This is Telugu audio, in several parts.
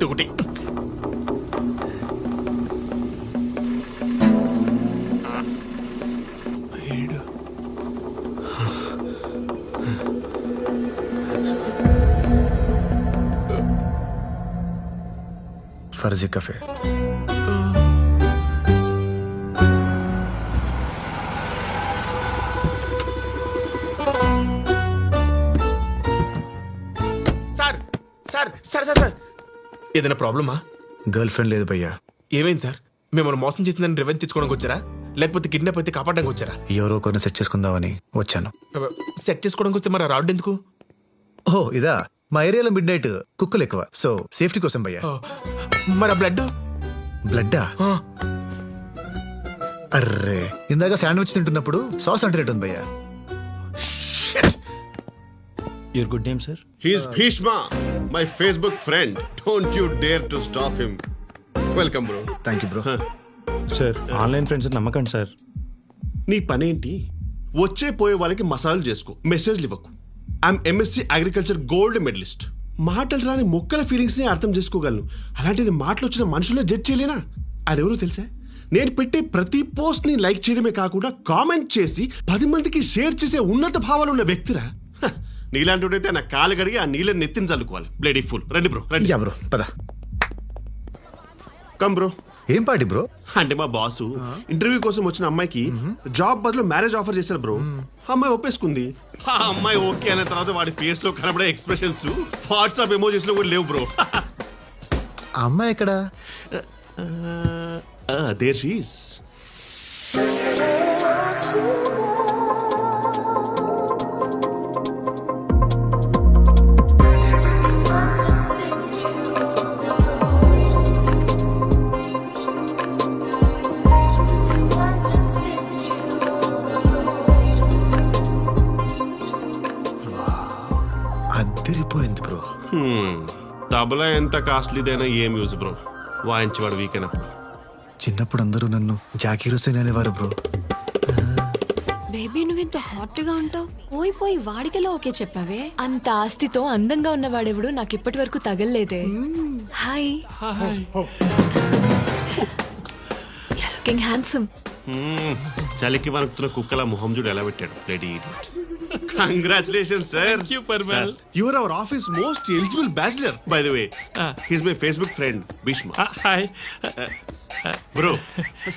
ఒకటి. Farzi Cafe. Sir sir sir sir sir ఏదైనా ప్రాబ్లమా? గర్ల్ ఫ్రెండ్ లేదు భయ్యా. ఏమైంది సార్? మిమ్మల్ని మోసం చేసిందని రివెంజ్ తెచ్చుకోవడానికి వచ్చారా, లేకపోతే కిడ్నాప్ అయితే కాపాడడానికి వచ్చారా? ఎవరో ఒకరిని సెట్ చేసుకుందామని వచ్చాను. సెట్ చేసుకోవడానికి వస్తే మరి రావడం ఎందుకు? ఓహో ఇదా, మా ఏరియాలో మిడ్ నైట్ కుక్కలు ఎక్కువ, సో సేఫ్టీ కోసం భయ్యా. మరి ఆ బ్లడ్? బ్లడ్డా? అర్రే, ఇందాక శాండ్విచ్ తింటున్నప్పుడు సాస్ అంటున్నట్టుంది భయ్యా. Your good name, sir? He is Bhishma, my Facebook friend. Don't you dare to stop him. Welcome, bro. Thank you, bro. Sir, online friends నమ్మకండి సార్. నీ పనేంటి? వచ్చే పోయే వాళ్ళకి మసాలు చేసుకో, మెసేజ్లు ఇవ్వకు. I'm MSc agriculture gold medalist. మాటలు రాని మొక్కల ఫీలింగ్స్ ని అర్థం చేసుకోగలను, అలాంటిది మాటలు వచ్చిన మనుషులే జడ్జ్ చేయలేనా? ఆయన ఎవరో తెలుసా? నేను పెట్టే ప్రతి పోస్ట్ ని లైక్ చేయడమే కాకుండా కామెంట్ చేసి 10 మందికి షేర్ చేసే ఉన్నత భావాలు ఉన్న వ్యక్తిరా. నీలాంటివైతే నా కాలు గడిగి ఆ నీళ్ళని నెత్తిని చల్లుకోవాలి. Bloody fool. రండి బ్రో, రండి. బ్రో పద. Come bro. ఏం పార్టీ బ్రో? అంటే మా బాసు ఇంటర్వ్యూ కోసం వచ్చిన అమ్మాయికి జాబ్ బదులు మ్యారేజ్ ఆఫర్ చేశారు బ్రో. అమ్మాయి ఒప్పేసుకుంది. ఆ అమ్మాయి ఓకే అనే తర్వాత వాడి ఫేస్ లో కనబడే ఎక్స్ప్రెషన్స్ వాట్సాప్ ఎమోజీస్ లో కూడా లేవు బ్రో. ఆ అమ్మాయి ఎక్కడ? There she is. అద్దరిపోయింది బ్రో. తబలా ఎంత కాస్ట్లీదైనా ఏం యూజ్ బ్రో, వాయించేవాడు వీక్ అయినప్పుడు. చిన్నప్పుడు అందరూ నన్ను జాకీర్ హుస్సేన్ అనేవారు బ్రో. బేబీ నువ్వు ఇంత హాట్ గా ఉంటావు, పోయి పోయి వాడికెలా ఓకే చెప్పావే? అంత ఆస్తితో అందంగా ఉన్నవాడెవడు నాకు ఇప్పటి వరకు తగలలేదే. Hi, looking handsome. చలికి వణుకుతున్న కుక్కల మొహం చూడు ఎలా పెట్టాడు. Lady idiot. Congratulations, sir. Thank you, Parmal. You are our office most eligible bachelor, by the way. He's my Facebook friend, Bhishma. Hi. Bro,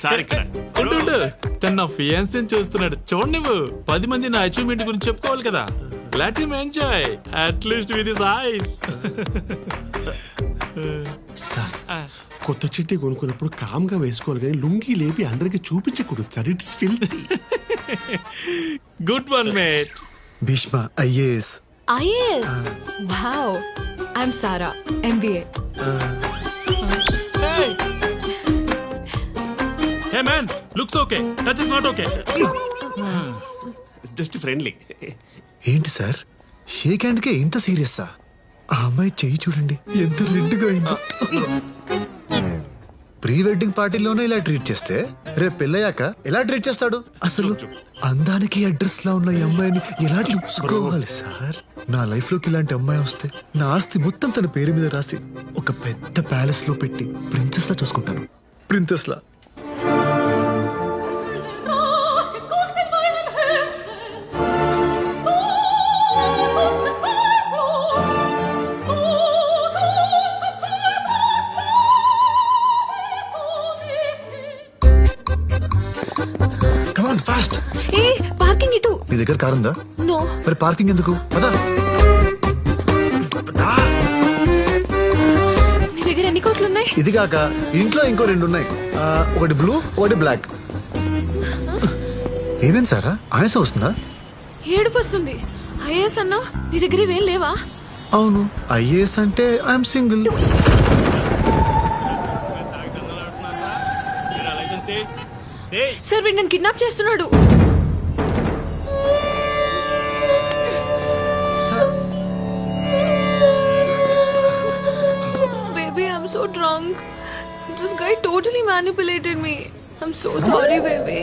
sorry ఇక్కడ. ఉండు, తన నా ఫియాన్సీని చూస్తున్నాడు. చూడు నువ్వు 10 మంది నా అచీవ్మెంట్ గురించి చెప్పుకోవాలి కదా. Let him enjoy, at least with his eyes. Sir, కొత్త చిట్టి కొనుక్కున్నప్పుడు కామ్గా వేసుకోవాలి కానీ లుంగి లేపి అందరికి చూపించకూడదు sir. It's filthy. Good one, mate. Bhishma IAS. IAS? Wow. I'm Sarah, MBA. Hey man, looks okay. Touch is not okay. Just friendly. ఏంటి సార్, షేక్ హ్యాండ్కే ఇంత సీరియస్సా? ఆ అమ్మాయి చెయ్యి చూడండి ఎంత రెడ్గా అయిందో. ప్రీ వెడ్డింగ్ పార్టీలోనే ఇలా ట్రీట్ చేస్తే రేపు పెళ్ళయ్యాక ఎలా ట్రీట్ చేస్తాడు? అసలు అందానికి అడ్రస్ లా ఉన్న ఈ అమ్మాయిని ఎలా చూసుకోవాలి సార్? నా లైఫ్ లోకి ఇలాంటి అమ్మాయి వస్తే నా ఆస్తి మొత్తం తన పేరు మీద రాసి ఒక పెద్ద ప్యాలెస్ లో పెట్టి ప్రిన్సెస్ లా చూసుకుంటాను. ప్రిన్సెస్ లా. ఫాస్ట్. ఏ పార్కింగ్ ఇటు. నీ దగ్గర కార్ ఉందా? నో. మరి పార్కింగ్ ఎందుకు? పద. నీ దగ్గర ఎన్ని కోట్లు ఉన్నాయి? ఇది కాక ఇంట్లో ఇంకో 2 ఉన్నాయి. ఒకటి బ్లూ, ఒకటి బ్లాక్. ఏమేం సారా, ఆయాసం వస్తుందా? ఏడుపు వస్తుంది. IAS అన్నా, నీ దగ్గర ఇవేం లేవా? అవును, IAS అంటే ఐఎమ్ సింగిల్. సార్ వీడు నన్ను కిడ్నాప్ చేస్తున్నాడు. Baby, I'm so drunk. This guy totally manipulated me. I'm so sorry, baby.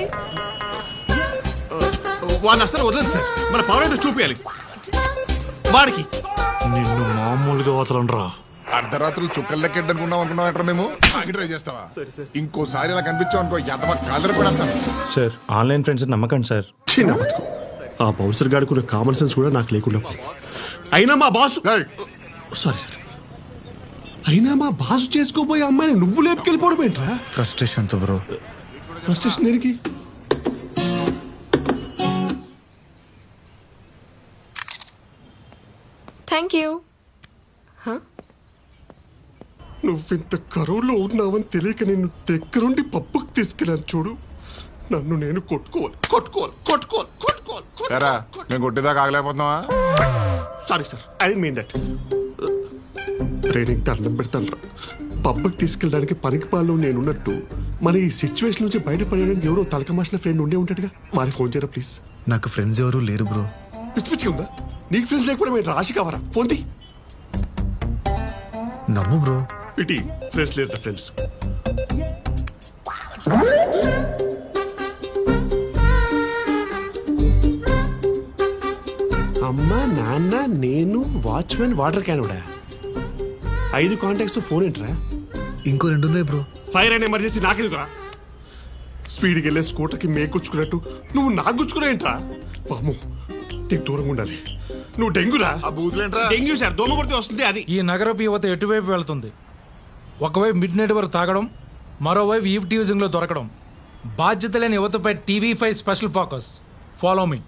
వాడిని అసలు వదలదు సార్, మన పవర్ ఏంటో చూపించాలి వాడికి. నిన్ను మామూలుగా వదలండ్రా. అర్ధరాత్రులు చుక్కలు లెక్కెట్టనుకున్నాం అనుకున్నాం మేము ట్రై చేస్తావా ఇంకోసారి ఇలా కనిపించావు అనుకో ఎంత కాలర్ కూడా సార్ ఆన్లైన్ ఫ్రెండ్స్ నమ్మకండి సార్. చిన్న బతుకు ఆ బౌన్సర్ గాడుకున్న కామన్ సెన్స్ కూడా నాకు లేకుండా పోయింది. అయినా మా బాసు సారీ సార్ అయినా మా బాసు చేసుకోబోయే అమ్మాయిని నువ్వు లేపుకెళ్ళిపోవడం ఏంట్రా? ఫ్రస్ట్రేషన్ తో బ్రో. ఫ్రస్ట్రేషన్ దేనికి? Thank you. నువ్వింత కరువులో ఉన్నావని తెలియక నిన్ను దగ్గరుండి పప్పుకు తీసుకెళ్ళాను చూడు. నన్ను నేను కొట్టుకోవాలి. మేము కొట్టేదాకా ఆగలేకపోతున్నావా? Sorry sir I mean that. Training దండం పెడతాను రా. పబ్బకి తీసుకెళ్ళడానికి పనికి పాలు నేనున్నట్టు మన ఈ సిచ్యువేషన్ నుంచి బయటపడడానికి ఎవరో తలకమాసిన ఫ్రెండ్ ఉండే ఉంటాడుగా, వారి ఫోన్ చేయరా ప్లీజ్. నాకు ఫ్రెండ్స్ ఎవరు లేరు బ్రో. పిచ్చి పిచ్చిగా ఉందా? నీకు ఫ్రెండ్స్ లేకపోతే మేము రాశి కావరా? ఫోన్ తీ. నమ్ము బ్రో. ఇటీ ఫ్రెండ్స్ లేరు ఫ్రెండ్స్. అమ్మ నాన్న నేను వాచ్మెన్ వాటర్ క్యానుడా 5 కాంటాక్ట్స్ ఫోన్ ఏంట్రా? ఇంకో 2 ఉన్నాయి బ్రో. ఫైర్ అండ్ ఎమర్జెన్సీ నాకెందుకురా? స్పీడ్కి వెళ్ళే స్కూటర్కి మేకొచ్చుకున్నట్టు నువ్వు నాకు గుచ్చుకున్నా ఏంట్రా? పాము నీకు దూరంగా ఉండాలి. నువ్వు డెంగ్యూరా? డెంగ్యూ సార్ దోమ కొడితే వస్తుంది అది. ఈ నగరపు యువత ఎటువైపు వెళ్తుంది? ఒకవైపు మిడ్ నైట్ వరకు తాగడం, మరోవైపు ఈవ్ టీజింగ్ లో దొరకడం. బాధ్యత లేని యువతపై TV5 special focus. Follow me.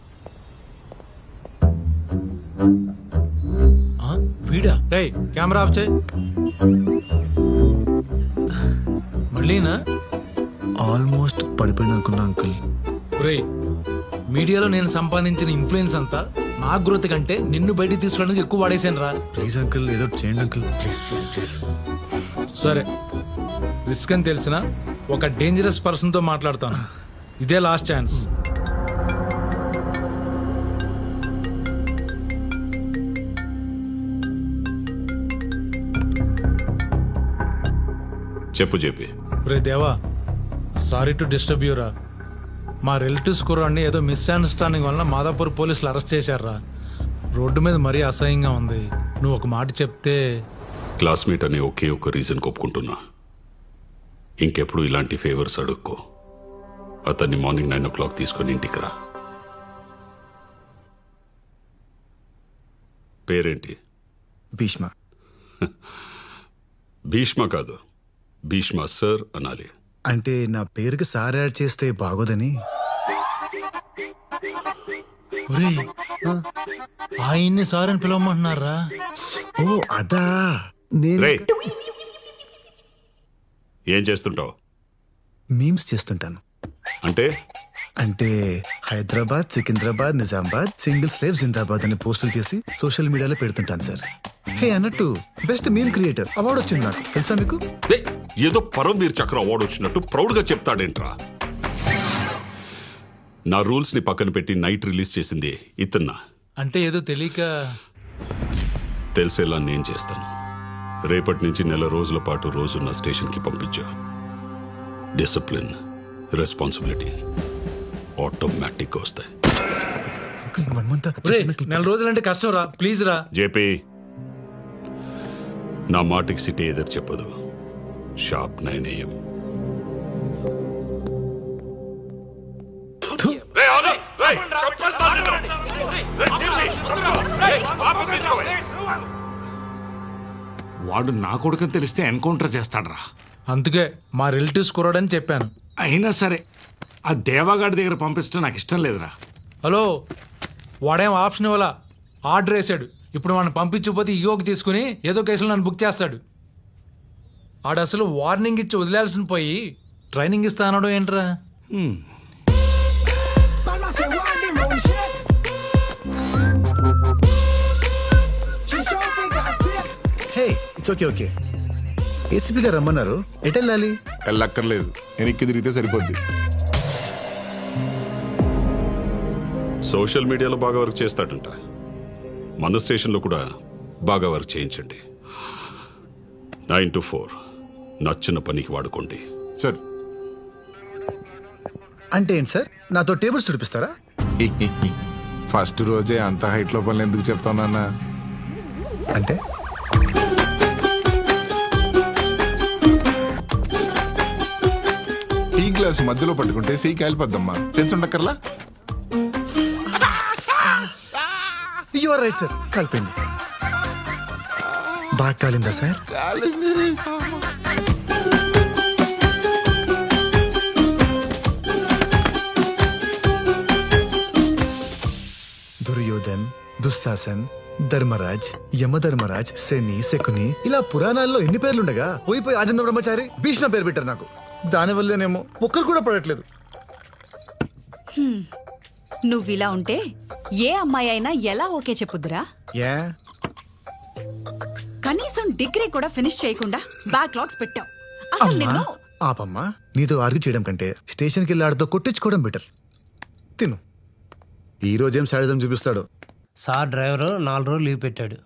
వీడా? రే కెమెరా ఆఫ్ చేయి. మళ్ళీనా? ఆల్మోస్ట్ పడిపోయింది అనుకున్నా అంకుల్. రే మీడియాలో నేను సంపాదించిన ఇన్ఫ్లుయెన్స్ అంతా నా గ్రోత్ కంటే నిన్ను బయటికి తీసుకోవడానికి ఎక్కువ వాడేసాను రా. ప్లీజ్ అంకుల్ ఏదో చేయండి అంకుల్ ప్లీజ్ ప్లీజ్ ప్లీజ్. సరే రిస్క్ అని తెలిసిన ఒక డేంజరస్ పర్సన్ తో మాట్లాడతాను. ఇదే లాస్ట్ ఛాన్స్. చెప్పు చెప్పి. రే దేవా, సారీ టు డిస్టర్బ్ యూరా. మా రిలేటివ్స్ కుర్రాడిని ఏదో మిస్అండర్స్టాండింగ్ వలన మాదాపూర్ పోలీసులు అరెస్ట్ చేశారా. రోడ్డు మీద మరీ అసహ్యంగా ఉంది. నువ్వు ఒక మాట చెప్తే. క్లాస్మేట్ అనే ఒకే ఒక రీజన్ ఒప్పుకుంటున్నా. ఇంకెప్పుడు ఇలాంటి ఫేవర్స్ అడుక్కో. అతన్ని మార్నింగ్ 9 o'clock తీసుకొని ఇంటికి రా. పేరేంటి? భీష్మ. భీష్మ కాదు, భీష్మ సార్ అనాలి. అంటే నా పేరుకి సార్ యాడ్ చేస్తే బాగోదని. ఆయన్ని సార్ అని పిలవమంటున్నారా? ఓ అదా. నేను రేయ్, ఏం చేస్తుంటావు? మీమ్స్ చేస్తుంటాను. అంటే అంటే హైదరాబాద్, సికింద్రాబాద్, నిజామాబాద్, సింగిల్ స్లేవ్ జిందాబాద్ అని పోస్టులు చేసి సోషల్ మీడియాలో పెడుతుంటాను సార్. హే అన్నట్టు బెస్ట్ మీమ్ క్రియేటర్ అవార్డు వచ్చింది నాకు, తెలుసా మీకు? ఏదో పరమవీర్ చక్ర అవార్డు వచ్చినట్టు ప్రౌడ్ గా చెప్తాడేంట్రా? నా రూల్స్ ని పక్కన పెట్టి నైట్ రిలీజ్ చేసింది ఇతన్నా. అంటే ఏదో తెలియక. తెలిసేలా నేను చేస్తాను. రేపటి నుంచి 4 రోజుల పాటు రోజు నా స్టేషన్కి పంపించావు. డిసిప్లిన్, రెస్పాన్సిబిలిటీ ఆటోమేటిక్ వస్తాయి. Uncle, 1 month. రే 4 రోజులంటే కష్టం రా, ప్లీజ్ రా. జేపీ, నా మాటకి సిటీ ఎదురు చెప్పదు. Sharp 9 AM. వాడు నా కొడుకని తెలిస్తే ఎన్కౌంటర్ చేస్తాడ్రా. అందుకే మా రిలేటివ్స్ కుర్రాడని చెప్పాను. అయినా సరే ఆ దేవాగాడి దగ్గర పంపిస్తే నాకు ఇష్టం లేదురా. హలో, వాడేం ఆప్షన్ ఇవ్వాలా, ఆర్డర్ వేసాడు. ఇప్పుడు మనం పంపించకపోతే ఈయోకి తీసుకుని ఏదో కేసులో నన్ను బుక్ చేస్తాడు. ఆడు అసలు వార్నింగ్ ఇచ్చి వదిలేయాల్సిన పోయి ట్రైనింగ్ ఇస్తా అనడం ఏంట్రా? Hey it's okay okay. ACP గారు రమ్మన్నారు, ఎటు వెళ్ళాలి? వెళ్ళక్కర్లేదు, వెనక్కి తిరిగితే సరిపోద్ది. సోషల్ మీడియాలో బాగా వర్క్ చేస్తాడంట. మన స్టేషన్లో కూడా బాగా వర్క్ చేయించండి. 9 to 4 నచ్చిన పనికి వాడుకోండి. సార్ అంటే ఏంటి సార్, నాతో టేబుల్స్ చూపిస్తారా? ఫస్ట్ రోజే అంత హైట్ లో పనులు ఎందుకు చెప్తానన్నా? అంటే గ్లాస్ మధ్యలో పట్టుకుంటే చెయ్యి కాలిపోద్దమ్మా. సెన్స్ ఉండక్కర్లా. యు ఆర్ రైట్ సార్, కలిపింది. బాగా కాలిందా సార్? దుర్యోధన్, దుశ్శాసన్, ధర్మరాజ్, యమధర్మరాజ్, శని, శకుని, ఇలా పురాణాల్లో ఎన్ని పేర్లుండగా పోయిపోయి ఆజంద బ్రహ్మచారి, భీష్మ పేరు పెట్టారు నాకు. దానివల్లేనేమో ఒక్కరు కూడా పడట్లేదు. నువ్విలా ఉంటే ఏ అమ్మాయి అయినా ఎలా ఓకే చెప్పుద్దురా? ఏ కనీసం డిగ్రీ కూడా ఫినిష్ చేయకుండా బ్యాక్లాగ్స్ పెట్టావు. అసలు అమ్మా నిన్ను ఆపమ్మా, నీతో ఆర్గ్యూ చేయడం కంటే స్టేషన్కి వెళ్ళి ఆడితో కొట్టించుకోవడం బెటర్. తిను. ఈ రోజేం శాడిజం చూపిస్తాడు. సార్ డ్రైవరు 4 రోజులు లీవ్ పెట్టాడు.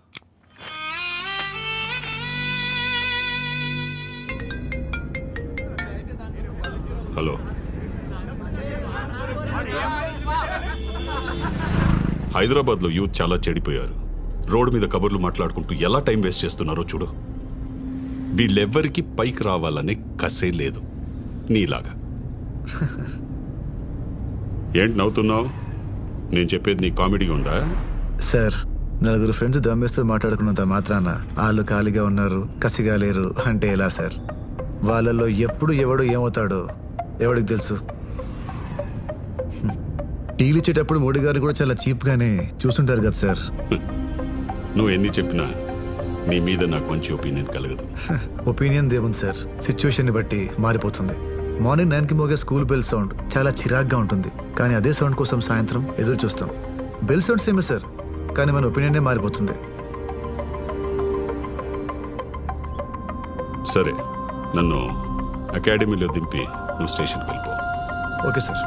హలో, హైదరాబాద్లో యూత్ చాలా చెడిపోయారు. రోడ్డు మీద కబుర్లు మాట్లాడుకుంటూ ఎలా టైం వేస్ట్ చేస్తున్నారో చూడు. వీళ్ళెవ్వరికి పైకి రావాలనే కసే లేదు నీలాగా. ఏంటి నవ్వుతున్నావు? నేను చెప్పేది నీ కామెడీగా ఉందా? సార్, నలుగురు ఫ్రెండ్స్ దమ్మేస్తూ మాట్లాడుకున్నంత మాత్రాన వాళ్ళు ఖాళీగా ఉన్నారు, కసిగా లేరు అంటే ఎలా సార్? వాళ్ళల్లో ఎప్పుడు ఎవడు ఏమవుతాడో ఎవడికి తెలుసు. టీలు ఇచ్చేటప్పుడు మోడీ గారు కూడా చాలా చీప్గానే చూస్తుంటారు కదా సార్. నువ్వు ఎన్ని చెప్పినా నీ మీద నాకు మంచి ఒపీనియన్ కలగదు. ఒపీనియన్ దేవుంది సార్, సిచ్యువేషన్ని బట్టి మారిపోతుంది. మార్నింగ్ 9కి మోగే స్కూల్ బెల్ సౌండ్ చాలా చిరాగ్గా ఉంటుంది, కానీ అదే సౌండ్ కోసం సాయంత్రం ఎదురు చూస్తాం. బెల్ సౌండ్ సేమే సార్, కానీ మన ఒపీనియనే మారిపోతుంది. సరే, నన్ను అకాడమీలో దింపి నువ్వు స్టేషన్కి వెళ్ళిపో. Okay sir.